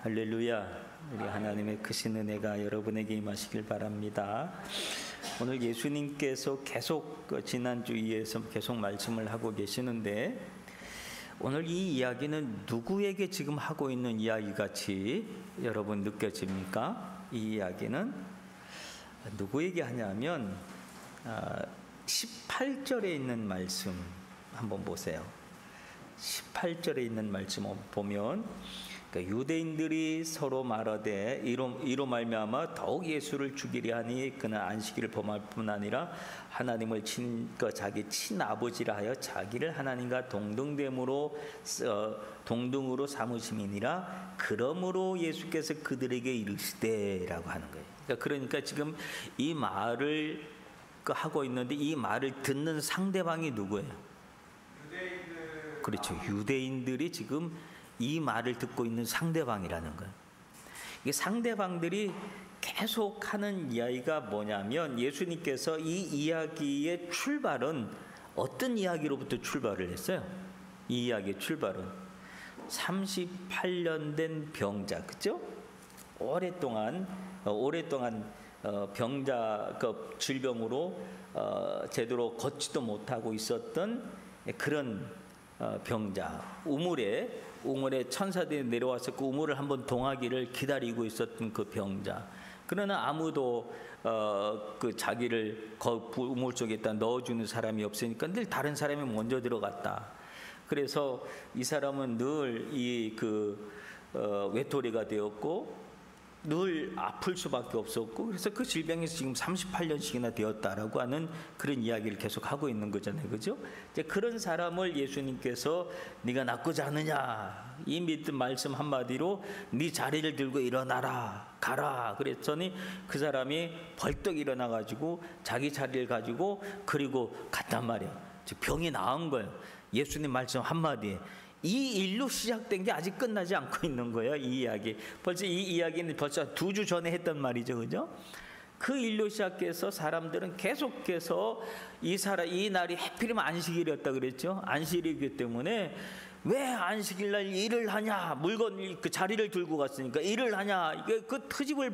할렐루야. 우리 하나님의 크신 은혜가 여러분에게 임하시길 바랍니다. 오늘 예수님께서 계속 지난주에서 계속 말씀을 하고 계시는데, 오늘 이 이야기는 누구에게 지금 하고 있는 이야기 같이 여러분 느껴집니까? 이 이야기는 누구에게 하냐면 18절에 있는 말씀 한번 보세요. 18절에 있는 말씀 보면, 유대인들이 서로 말하되 이로 말미암아 더욱 예수를 죽이려 하니 그는 안식일을 범할 뿐 아니라 하나님을 자기 친아버지라 하여 자기를 하나님과 동등으로 삼으심이니라. 그러므로 예수께서 그들에게 이르시되라고 하는 거예요. 그러니까 지금 이 말을 하고 있는데, 이 말을 듣는 상대방이 누구예요? 유대인들. 그렇죠. 유대인들이 지금 이 말을 듣고 있는 상대방이라는 거예요. 이게 상대방들이 계속 하는 이야기가 뭐냐면, 예수님께서 이 이야기의 출발은 어떤 이야기로부터 출발을 했어요? 이 이야기의 출발은 38년 된 병자, 그죠? 오랫동안 병자 질병으로 제대로 걷지도 못하고 있었던 그런 병자, 우물에 천사들이 내려와서 그 우물을 한번 동하기를 기다리고 있었던 그 병자. 그러나 아무도 그 자기를 우물 속에 넣어주는 사람이 없으니까 늘 다른 사람이 먼저 들어갔다. 그래서 이 사람은 늘 외톨이가 되었고 늘 아플 수밖에 없었고, 그래서 그 질병에서 지금 38년씩이나 되었다라고 하는 그런 이야기를 계속 하고 있는 거잖아요, 그죠? 이제 그런 사람을 예수님께서 네가 낫고자 하느냐, 이 믿음 말씀 한마디로 네 자리를 들고 일어나라, 가라 그랬더니 그 사람이 벌떡 일어나 가지고 자기 자리를 가지고 그리고 갔단 말이야. 즉 병이 나은 거예요. 예수님 말씀 한마디에. 이 일로 시작된 게 아직 끝나지 않고 있는 거예요. 이 이야기. 이 이야기는 벌써 2주 전에 했던 말이죠, 그죠? 그 일로 시작해서 사람들은 계속해서 이 날이 하필이면 안식일이었다 그랬죠. 안식일이기 때문에 왜 안식일 날 일을 하냐? 그 자리를 들고 갔으니까 일을 하냐? 이게 그 트집을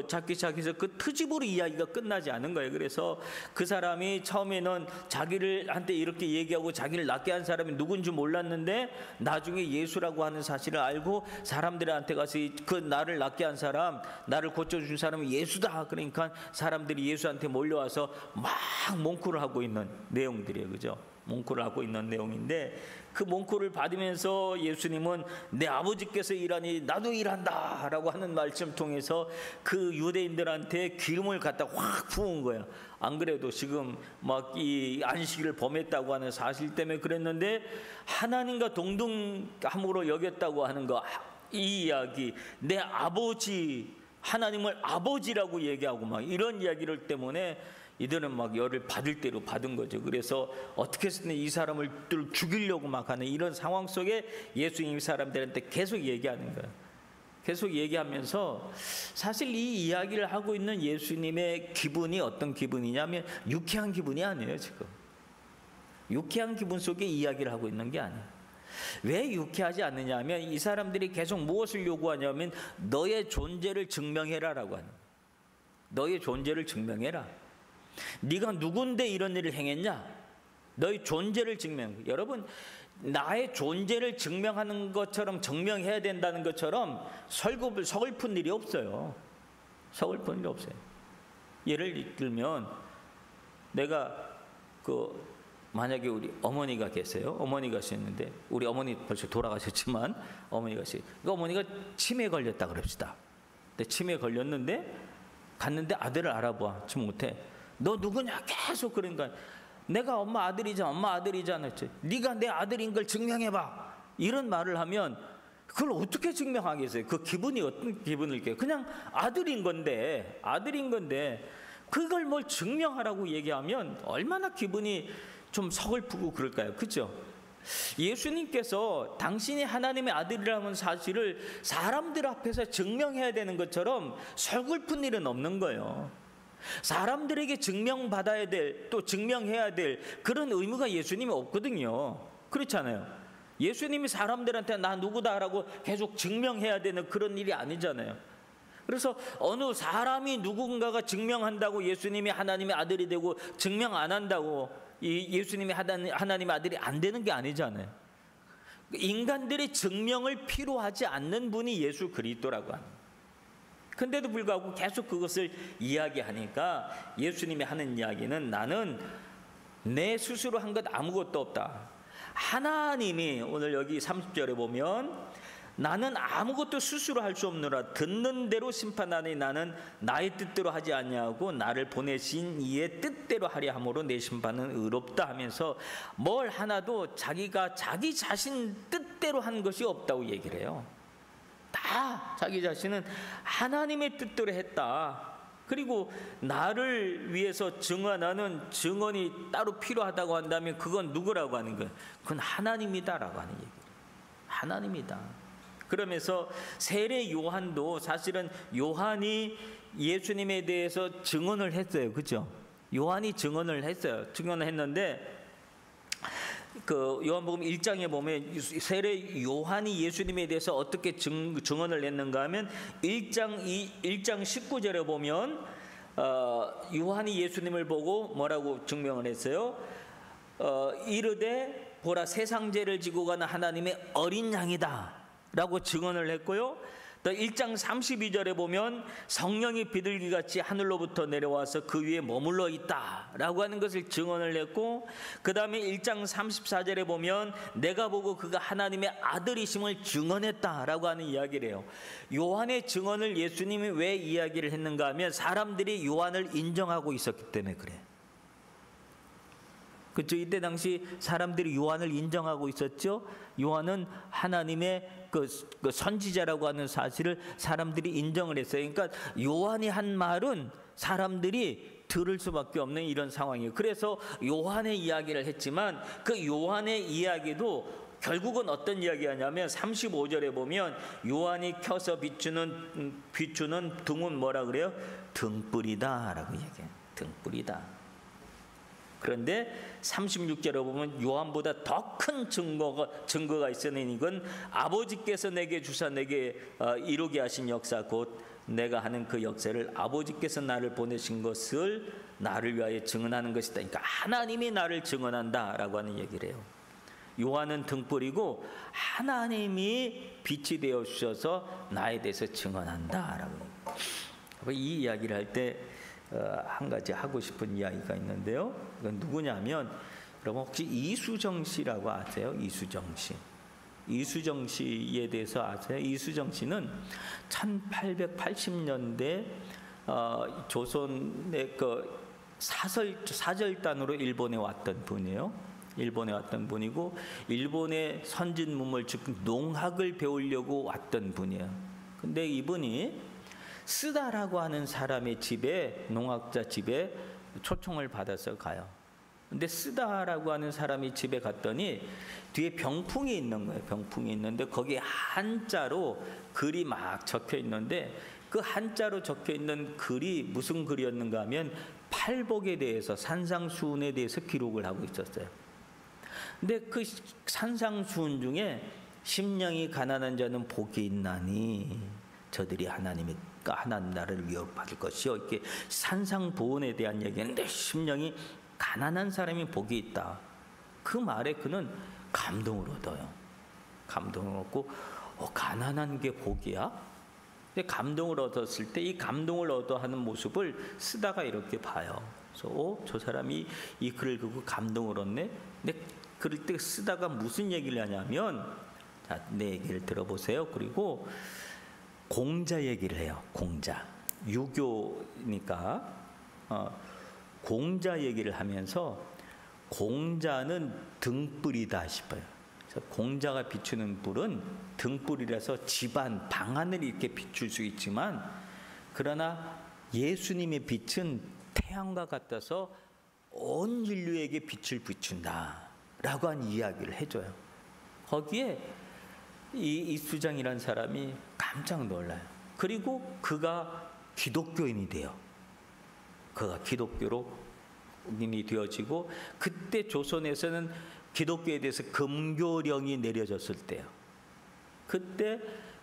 잡기 시작해서 그 트집으로 이야기가 끝나지 않은 거예요. 그래서 그 사람이 처음에는 자기한테 이렇게 얘기하고 자기를 낫게 한 사람이 누군지 몰랐는데, 나중에 예수라고 하는 사실을 알고 사람들한테 가서 그 나를 낫게 한 사람, 나를 고쳐준 사람이 예수다. 그러니까 사람들이 예수한테 몰려와서 막 몽쿠를 하고 있는 내용들이에요, 그죠? 몽쿠를 하고 있는 내용인데, 그 몽쿠를 받으면서 예수님은 내 아버지께서 일하니 나도 일한다 라고 하는 말씀 통해서 그 유대인들한테 기름을 갖다 확 부은 거예요. 안 그래도 지금 막 이 안식일을 범했다고 하는 사실 때문에 그랬는데, 하나님과 동등함으로 여겼다고 하는 거, 이 이야기, 내 아버지, 하나님을 아버지라고 얘기하고 막 이런 이야기를 때문에 이들은 막 열을 받을 대로 받은 거죠. 그래서 어떻게 해서든 이 사람을 죽이려고 막 하는 이런 상황 속에 예수님이 사람들한테 계속 얘기하는 거예요. 계속 얘기하면서 사실 이 이야기를 하고 있는 예수님의 기분이 어떤 기분이냐면 유쾌한 기분이 아니에요. 지금 유쾌한 기분 속에 이야기를 하고 있는 게 아니에요. 왜 유쾌하지 않느냐 하면, 이 사람들이 계속 무엇을 요구하냐면 너의 존재를 증명해라라고 하는 거예요. 너의 존재를 증명해라. 네가 누군데 이런 일을 행했냐? 너의 존재를 증명. 여러분, 나의 존재를 증명하는 것처럼, 증명해야 된다는 것처럼 서글픈 일이 없어요. 서글픈 일이 없어요. 예를 들면 내가 만약에 우리 어머니가 계세요. 어머니가 계셨는데, 우리 어머니 벌써 돌아가셨지만 어머니가 계세요. 어머니가 치매에 걸렸다 그럽시다. 근데 치매에 걸렸는데 갔는데 아들을 알아보지 못해. 너 누구냐? 계속 그러니까 내가 엄마 아들이잖아. 네가 내 아들인 걸 증명해봐. 이런 말을 하면 그걸 어떻게 증명하겠어요? 그 기분이 어떤 기분일까요? 그냥 아들인 건데 그걸 뭘 증명하라고 얘기하면 얼마나 기분이 좀 서글프고 그럴까요? 그렇죠? 예수님께서 당신이 하나님의 아들이라는 사실을 사람들 앞에서 증명해야 되는 것처럼 서글픈 일은 없는 거예요. 사람들에게 증명받아야 될, 또 증명해야 될 그런 의무가 예수님이 없거든요. 그렇잖아요. 예수님이 사람들한테 나 누구다라고 계속 증명해야 되는 그런 일이 아니잖아요. 그래서 어느 사람이 누군가가 증명한다고 예수님이 하나님의 아들이 되고 증명 안 한다고 예수님이 하나님의 아들이 안 되는 게 아니잖아요. 인간들이 증명을 필요하지 않는 분이 예수 그리스도라고 합니다. 근데도 불구하고 계속 그것을 이야기하니까 예수님이 하는 이야기는 나는 내 스스로 한 것 아무것도 없다. 하나님이 오늘 여기 30절에 보면 나는 아무것도 스스로 할 수 없노라. 듣는 대로 심판하니 나는 나의 뜻대로 하지 아니하고 나를 보내신 이의 뜻대로 하려 함으로 내 심판은 의롭다 하면서 뭘 하나도 자기가 자기 자신 뜻대로 한 것이 없다고 얘기를 해요. 다 자기 자신은 하나님의 뜻대로 했다. 그리고 나를 위해서 증언하는 증언이 따로 필요하다고 한다면 그건 누구라고 하는 거예요? 그건 하나님이다라고 하는 얘기예요. 하나님이다. 그러면서 세례 요한도 사실은 요한이 예수님에 대해서 증언을 했어요. 그죠? 요한이 증언을 했어요. 증언을 했는데 그 요한복음 1장에 보면 세례 요한이 예수님에 대해서 어떻게 증언을 했는가 하면 1장 19절에 보면 요한이 예수님을 보고 뭐라고 증명을 했어요? 이르되 보라 세상 죄를 지고 가는 하나님의 어린 양이다 라고 증언을 했고요. 또 1장 32절에 보면 성령이 비둘기같이 하늘로부터 내려와서 그 위에 머물러 있다라고 하는 것을 증언을 했고, 그 다음에 1장 34절에 보면 내가 보고 그가 하나님의 아들이심을 증언했다라고 하는 이야기를 해요. 요한의 증언을 예수님이 왜 이야기를 했는가 하면 사람들이 요한을 인정하고 있었기 때문에 그래. 그렇죠? 이때 당시 사람들이 요한을 인정하고 있었죠. 요한은 하나님의 그 선지자라고 하는 사실을 사람들이 인정을 했어요. 그러니까 요한이 한 말은 사람들이 들을 수밖에 없는 이런 상황이에요. 그래서 요한의 이야기를 했지만 그 요한의 이야기도 결국은 어떤 이야기하냐면 35절에 보면 요한이 켜서 비추는 등은 뭐라 그래요? 등불이다라고 얘기해요. 등불이다. 그런데 36절에 보면 요한보다 더 큰 증거가 있으니 이건 아버지께서 내게 주사 내게 이루게 하신 역사 곧 내가 하는 그 역사를 아버지께서 나를 보내신 것을 나를 위하여 증언하는 것이다. 그러니까 하나님이 나를 증언한다라고 하는 얘기를 해요. 요한은 등불이고 하나님이 빛이 되어 주셔서 나에 대해서 증언한다라고. 이 이야기를 할 때 한 가지 하고 싶은 이야기가 있는데요. 이건 누구냐면 여러분 혹시 이수정 씨라고 아세요? 이수정 씨. 이수정 씨에 대해서 아세요? 이수정 씨는 1880년대 조선의 그 사절단으로 일본에 왔던 분이에요. 일본에 왔던 분이고 일본의 선진문물 즉 농학을 배우려고 왔던 분이에요. 근데 이분이 쓰다라고 하는 사람의 집에 농학자 집에 초청을 받아서 가요. 근데 쓰다라고 하는 사람이 집에 갔더니 뒤에 병풍이 있는 거예요. 병풍이 있는데 거기에 한자로 글이 막 적혀 있는데 그 한자로 적혀 있는 글이 무슨 글이었는가 하면 팔복에 대해서 산상수훈에 대해서 기록을 하고 있었어요. 근데 그 산상수훈 중에 심령이 가난한 자는 복이 있나니 저들이 하나님 나라를 위협받을 것이요. 이렇게 산상보훈에 대한 얘기인데 심령이 가난한 사람이 복이 있다. 그 말에 그는 감동을 얻어요. 감동을 얻고 가난한 게 복이야? 근데 감동을 얻었을 때 이 감동을 얻어하는 모습을 쓰다가 이렇게 봐요. 그래서 저 사람이 이 글을 보고 감동을 얻네. 근데 그럴 때 쓰다가 무슨 얘기를 하냐면 자, 내 얘기를 들어보세요. 그리고 공자 얘기를 해요. 공자. 유교니까 공자 얘기를 하면서 공자는 등불이다 싶어요. 그래서 공자가 비추는 불은 등불이라서 집안, 방 안을 이렇게 비출 수 있지만 그러나 예수님의 빛은 태양과 같아서 온 인류에게 빛을 비춘다 라고 한 이야기를 해줘요. 거기에 이 이수장이라는 사람이 깜짝 놀라요. 그리고 그가 기독교인이 돼요. 그가 기독교인이 되어지고 그때 조선에서는 기독교에 대해서 금교령이 내려졌을 때요. 그때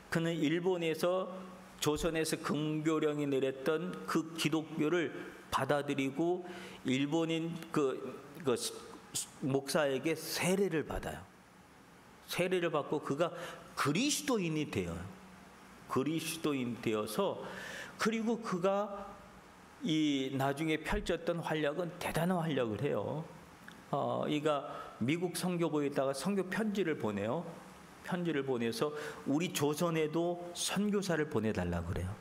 그는 일본에서 조선에서 금교령이 내렸던 그 기독교를 받아들이고 일본인 그 목사에게 세례를 받아요. 세례를 받고 그가 그리스도인이 돼요. 그리스도인 되어서, 그리고 그가 이 나중에 펼쳤던 활약은 대단한 활약을 해요. 이가 미국 선교부에다가 선교 편지를 보내요. 편지를 보내서 우리 조선에도 선교사를 보내달라고 그래요.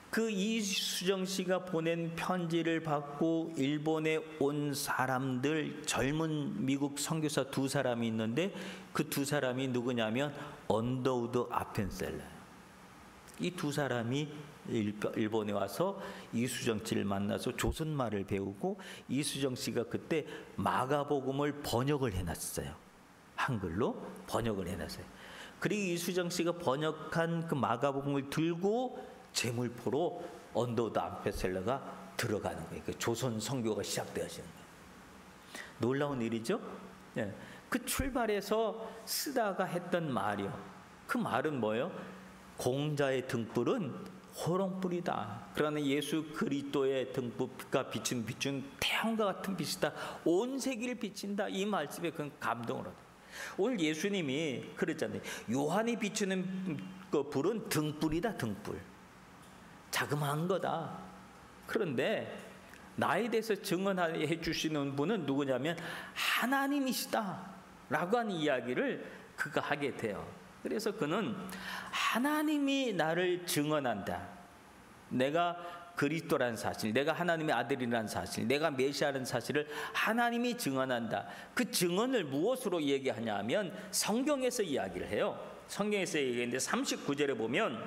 그 이수정 씨가 보낸 편지를 받고 일본에 온 사람들, 젊은 미국 선교사 2사람이 있는데 그 2사람이 누구냐면 언더우드 아펜셀러예요. 이 2사람이 일본에 와서 이수정 씨를 만나서 조선말을 배우고, 이수정 씨가 그때 마가복음을 번역을 해놨어요. 한글로 번역을 해놨어요. 그리고 이수정 씨가 번역한 그 마가복음을 들고 제물포로 언더우드 아펜셀러가 들어가는 거예요. 그 조선 선교가 시작되어지는 거예요. 놀라운 일이죠. 네. 그 출발해서 쓰다가 했던 말이요. 그 말은 뭐예요? 공자의 등불은 호롱불이다. 그러나 예수 그리스도의 등불가 비춘 빛은 태양과 같은 빛이다. 온 세계를 비친다. 이 말씀에 그 감동을 얻어요. 오늘 예수님이 그랬잖아요. 요한이 비추는 그 불은 등불이다. 등불. 자그마한 거다. 그런데 나에 대해서 증언해 주시는 분은 누구냐면 하나님이시다 라고 하는 이야기를 그가 하게 돼요. 그래서 그는 하나님이 나를 증언한다. 내가 그리스도라는 사실, 내가 하나님의 아들이라는 사실, 내가 메시아라는 사실을 하나님이 증언한다. 그 증언을 무엇으로 얘기하냐 하면 성경에서 이야기를 해요. 성경에서 얘기했는데 39절에 보면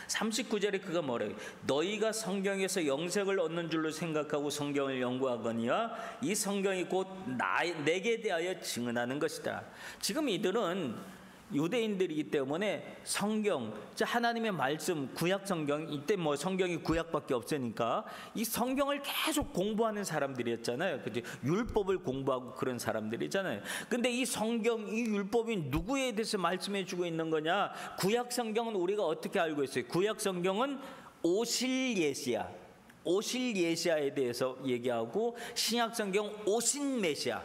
39절에 그가 뭐래요? 너희가 성경에서 영생을 얻는 줄로 생각하고 성경을 연구하거니와 이 성경이 곧 내게 대하여 증언하는 것이다. 지금 이들은 유대인들이기 때문에 성경, 하나님의 말씀, 구약 성경, 이때 뭐 성경이 구약밖에 없으니까 이 성경을 계속 공부하는 사람들이었잖아요. 그치? 율법을 공부하고 그런 사람들이잖아요. 근데 이 성경, 이 율법이 누구에 대해서 말씀해 주고 있는 거냐? 구약 성경은 우리가 어떻게 알고 있어요? 구약 성경은 오실 예시야. 오실 예시아에 대해서 얘기하고, 신약 성경 오신 메시아,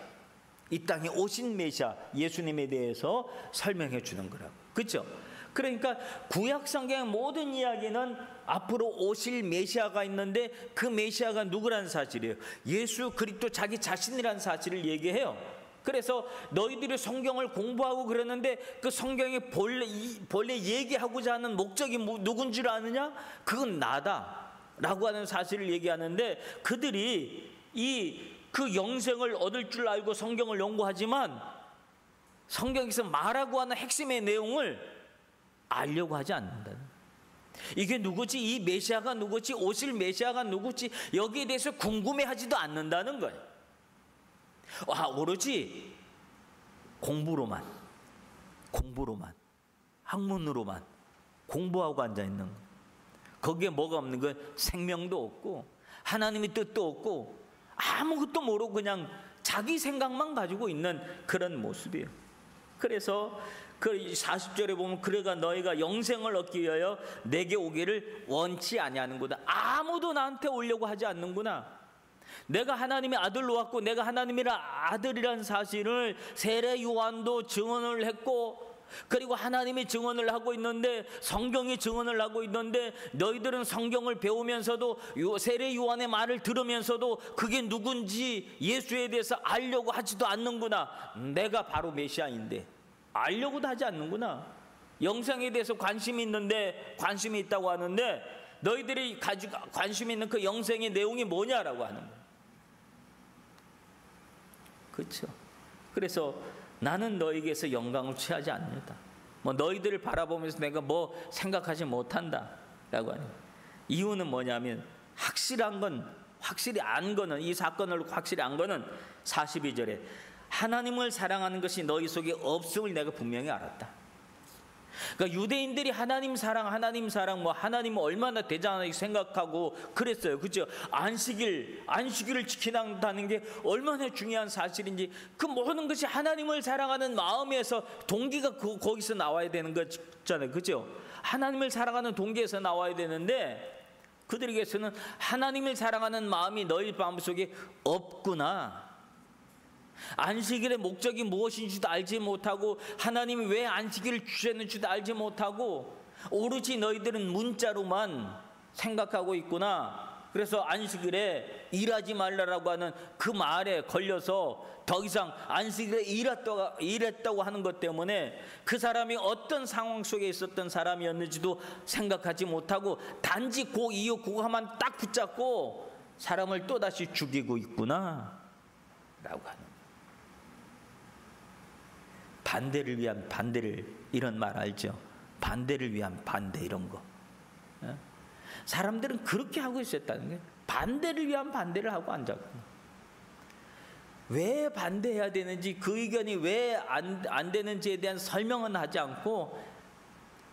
이 땅에 오신 메시아 예수님에 대해서 설명해 주는 거라고. 그렇죠? 그러니까 구약 성경의 모든 이야기는 앞으로 오실 메시아가 있는데 그 메시아가 누구라는 사실이에요. 예수 그리스도 자기 자신이라는 사실을 얘기해요. 그래서 너희들이 성경을 공부하고 그러는데 그 성경이 본래 얘기하고자 하는 목적이 누군 줄 아느냐? 그건 나다 라고 하는 사실을 얘기하는데, 그들이 그 영생을 얻을 줄 알고 성경을 연구하지만 성경에서 말하고 하는 핵심의 내용을 알려고 하지 않는다. 이게 누구지? 이 메시아가 누구지? 오실 메시아가 누구지? 여기에 대해서 궁금해하지도 않는다는 거예요. 오로지 공부로만, 학문으로만 공부하고 앉아있는 거예요. 거기에 뭐가 없는 거예요? 생명도 없고 하나님의 뜻도 없고 아무것도 모르고 그냥 자기 생각만 가지고 있는 그런 모습이에요. 그래서 그 40절에 보면 그래가 너희가 영생을 얻기 위하여 내게 오기를 원치 아니하는구나. 아무도 나한테 오려고 하지 않는구나. 내가 하나님의 아들로 왔고 내가 하나님의 아들이라는 사실을 세례 요한도 증언을 했고, 그리고 하나님이 증언을 하고 있는데, 성경이 증언을 하고 있는데, 너희들은 성경을 배우면서도 세례 요한의 말을 들으면서도 그게 누군지 예수에 대해서 알려고 하지도 않는구나. 내가 바로 메시아인데 알려고도 하지 않는구나. 영생에 대해서 관심이 있는데, 관심이 있다고 하는데 너희들이 가지고 관심 있는 그 영생의 내용이 뭐냐라고 하는 거예요. 그렇죠? 그래서 나는 너에게서 영광을 취하지 않는다. 뭐 너희들을 바라보면서 내가 뭐 생각하지 못한다 라고 하는 거예요. 이유는 뭐냐면 확실한 건, 확실히 안 거는, 이 사건을 확실히 안 거는 42절에 하나님을 사랑하는 것이 너희 속에 없음을 내가 분명히 알았다. 그러니까 유대인들이 하나님 사랑, 뭐 하나님은 얼마나 대단하게 생각하고 그랬어요. 그죠? 안식일을 지킨다는 게 얼마나 중요한 사실인지, 그 모든 것이 하나님을 사랑하는 마음에서 동기가 거기서 나와야 되는 거잖아요. 그죠? 하나님을 사랑하는 동기에서 나와야 되는데, 그들에게서는 하나님을 사랑하는 마음이 너희 마음속에 없구나, 안식일의 목적이 무엇인지도 알지 못하고, 하나님이 왜 안식일을 주셨는지도 알지 못하고, 오로지 너희들은 문자로만 생각하고 있구나. 그래서 안식일에 일하지 말라라고 하는 그 말에 걸려서 더 이상 안식일에 일했다고 하는 것 때문에 그 사람이 어떤 상황 속에 있었던 사람이었는지도 생각하지 못하고, 단지 그 이유 그거만 딱 붙잡고 사람을 또다시 죽이고 있구나 라고 하는, 반대를 위한 반대를, 이런 말 알죠? 반대를 위한 반대, 이런 거. 사람들은 그렇게 하고 있었다는 거예요. 반대를 위한 반대를 하고 앉았구나. 왜 반대해야 되는지, 그 의견이 왜 안 되는지에 대한 설명은 하지 않고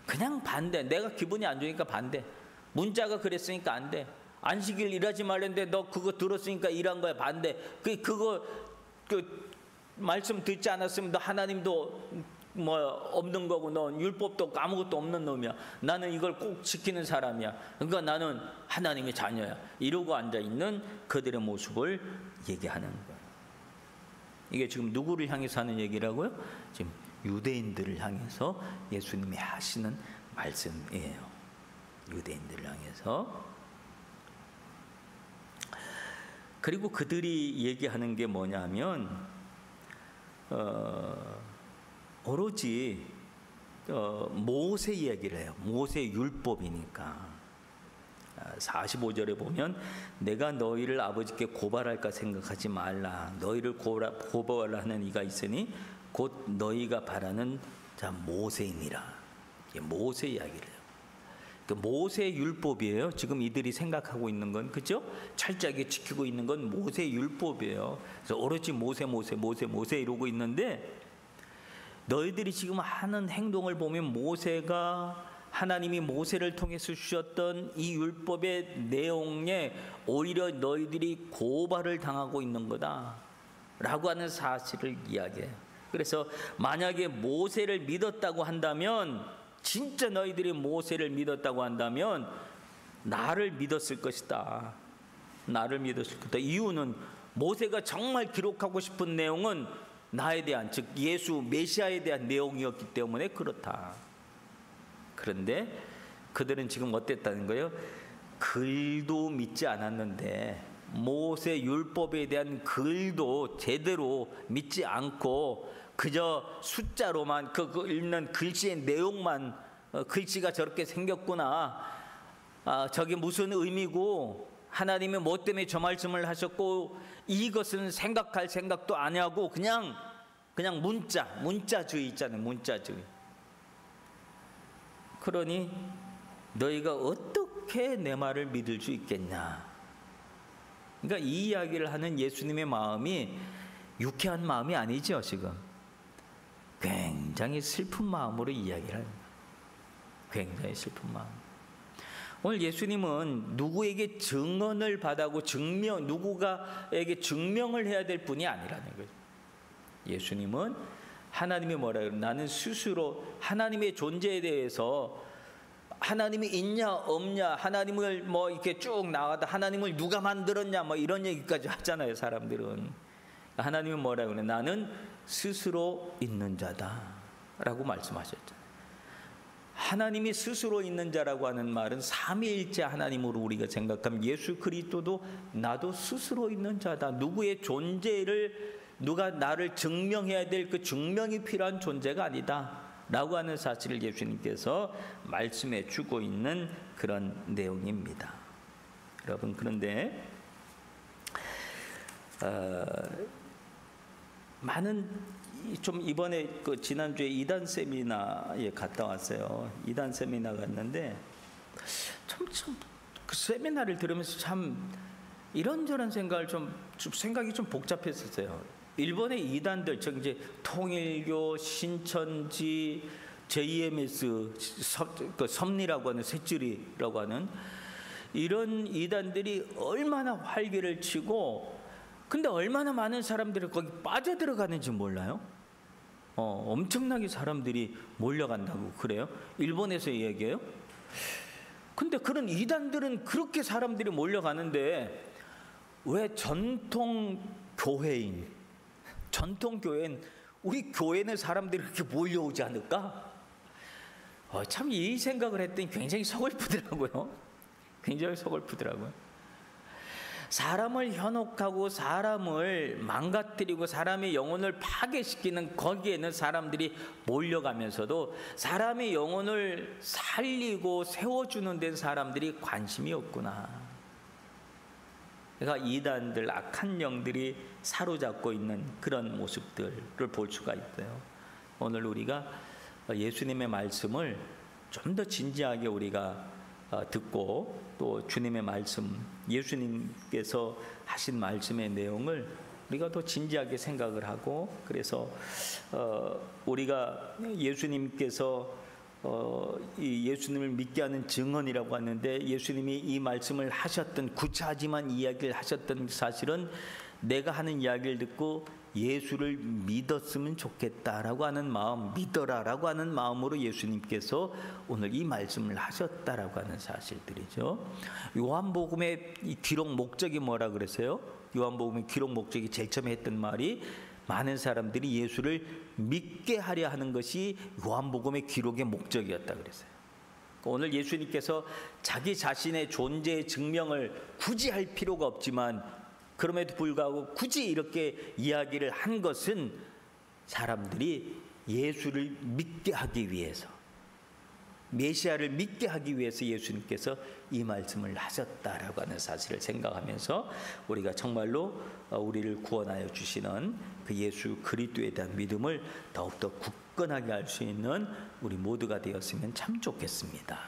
그냥 반대. 내가 기분이 안 좋으니까 반대. 문자가 그랬으니까 안 돼. 안식일 일하지 말랬는데 너 그거 들었으니까 일한 거야, 반대. 그거 말씀 듣지 않았으면 너 하나님도 뭐 없는 거고, 너 율법도 없고 아무것도 없는 놈이야. 나는 이걸 꼭 지키는 사람이야. 그러니까 나는 하나님의 자녀야. 이러고 앉아있는 그들의 모습을 얘기하는 거예요. 이게 지금 누구를 향해서 하는 얘기라고요? 지금 유대인들을 향해서 예수님이 하시는 말씀이에요. 유대인들을 향해서. 그리고 그들이 얘기하는 게 뭐냐면, 오로지 모세 이야기를 해요. 모세 율법이니까. 45절에 보면, 내가 너희를 아버지께 고발할까 생각하지 말라. 너희를 고발하는 이가 있으니 곧 너희가 바라는 자 모세이니라. 모세 이야기를 해요. 모세 율법이에요. 지금 이들이 생각하고 있는 건, 그죠? 철저하게 지키고 있는 건 모세 율법이에요. 그래서 오로지 모세 이러고 있는데, 너희들이 지금 하는 행동을 보면 모세가, 하나님이 모세를 통해서 주셨던 이 율법의 내용에 오히려 너희들이 고발을 당하고 있는 거다 라고 하는 사실을 이야기해요. 그래서 만약에 모세를 믿었다고 한다면, 진짜 너희들이 모세를 믿었다고 한다면 나를 믿었을 것이다. 나를 믿었을 것이다. 이유는 모세가 정말 기록하고 싶은 내용은 나에 대한, 즉 예수 메시아에 대한 내용이었기 때문에 그렇다. 그런데 그들은 지금 어땠다는 거예요? 글도 믿지 않았는데, 모세 율법에 대한 글도 제대로 믿지 않고 그저 숫자로만 그 읽는 글씨의 내용만, 글씨가 저렇게 생겼구나, 저게 무슨 의미고 하나님이 뭐 때문에 저 말씀을 하셨고, 이것은 생각할 생각도 안 하고 그냥 문자주의 있잖아요. 문자주의. 그러니 너희가 어떻게 내 말을 믿을 수 있겠냐. 그러니까 이 이야기를 하는 예수님의 마음이 유쾌한 마음이 아니죠. 지금 굉장히 슬픈 마음으로 이야기를 합니다. 굉장히 슬픈 마음. 오늘 예수님은 누구에게 증언을 받아고 누구가에게 증명을 해야 될 분이 아니라는 거죠. 예수님은 하나님이 뭐라 그래요? 나는 스스로 하나님의 존재에 대해서, 하나님이 있냐 없냐, 하나님을 뭐 이렇게 쭉 나가다 하나님을 누가 만들었냐 뭐 이런 얘기까지 하잖아요. 사람들은. 하나님은 뭐라 그래요? 나는 스스로 있는 자다라고 말씀하셨잖아요. 하나님이 스스로 있는 자라고 하는 말은 삼위일체 하나님으로 우리가 생각하면, 예수 그리스도도 나도 스스로 있는 자다. 누구의 존재를, 누가 나를 증명해야 될 그 증명이 필요한 존재가 아니다 라고 하는 사실을 예수님께서 말씀해 주고 있는 그런 내용입니다. 여러분, 그런데 많은 좀 이번에 그 지난주에 이단 세미나에 갔다 왔어요. 이단 세미나 갔는데 참 그 세미나를 들으면서 참 이런저런 생각을 생각이 좀 복잡했었어요. 일본의 이단들, 즉 이제 통일교, 신천지, JMS 섭리라고 하는 셋줄이라고 하는 이런 이단들이 얼마나 활개를 치고, 근데 얼마나 많은 사람들이 거기 빠져들어가는지 몰라요? 엄청나게 사람들이 몰려간다고 그래요? 일본에서 얘기해요? 근데 그런 이단들은 그렇게 사람들이 몰려가는데 왜 전통 교회인 우리 교회는 사람들이 그렇게 몰려오지 않을까? 참 이 생각을 했더니 굉장히 서글프더라고요. 굉장히 서글프더라고요. 사람을 현혹하고 사람을 망가뜨리고 사람의 영혼을 파괴시키는 거기에는 사람들이 몰려가면서도 사람의 영혼을 살리고 세워주는 데는 사람들이 관심이 없구나. 그러니까 이단들, 악한 영들이 사로잡고 있는 그런 모습들을 볼 수가 있어요. 오늘 우리가 예수님의 말씀을 좀 더 진지하게 우리가 듣고 또 주님의 말씀, 예수님께서 하신 말씀의 내용을 우리가 더 진지하게 생각을 하고, 그래서 우리가 예수님께서 이 예수님을 믿게 하는 증언이라고 하는데, 예수님이 이 말씀을 하셨던, 구차하지만 이야기를 하셨던 사실은 내가 하는 이야기를 듣고 예수를 믿었으면 좋겠다라고 하는 마음, 믿어라라고 하는 마음으로 예수님께서 오늘 이 말씀을 하셨다라고 하는 사실들이죠. 요한복음의 이 기록 목적이 뭐라 그랬어요? 요한복음의 기록 목적이 제일 처음에 했던 말이 많은 사람들이 예수를 믿게 하려 하는 것이 요한복음의 기록의 목적이었다 그랬어요. 오늘 예수님께서 자기 자신의 존재의 증명을 굳이 할 필요가 없지만 그럼에도 불구하고 굳이 이렇게 이야기를 한 것은 사람들이 예수를 믿게 하기 위해서, 메시아를 믿게 하기 위해서 예수님께서 이 말씀을 하셨다라고 하는 사실을 생각하면서 우리가 정말로 우리를 구원하여 주시는 그 예수 그리스도에 대한 믿음을 더욱더 굳건하게 할 수 있는 우리 모두가 되었으면 참 좋겠습니다.